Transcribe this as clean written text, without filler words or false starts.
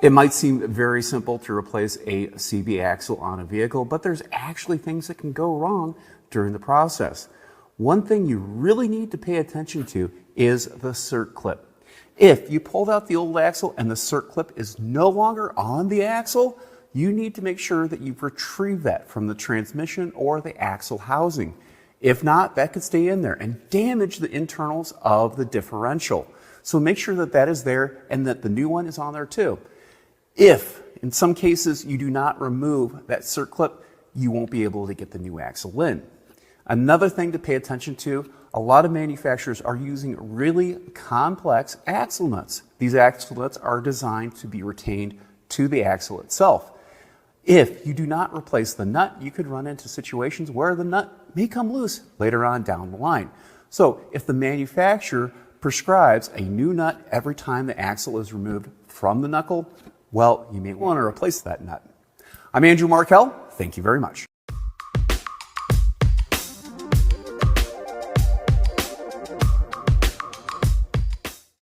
It might seem very simple to replace a CB axle on a vehicle, but there's actually things that can go wrong during the process. One thing you really need to pay attention to is the cert clip. If you pulled out the old axle and the cert clip is no longer on the axle, you need to make sure that you've retrieved that from the transmission or the axle housing. If not, that could stay in there and damage the internals of the differential. So make sure that that is there and that the new one is on there too. If, in some cases, you do not remove that cert clip, you won't be able to get the new axle in. Another thing to pay attention to, a lot of manufacturers are using really complex axle nuts. These axle nuts are designed to be retained to the axle itself. If you do not replace the nut, you could run into situations where the nut may come loose later on down the line. So if the manufacturer prescribes a new nut every time the axle is removed from the knuckle, well, you may want to replace that nut. I'm Andrew Markell. Thank you very much.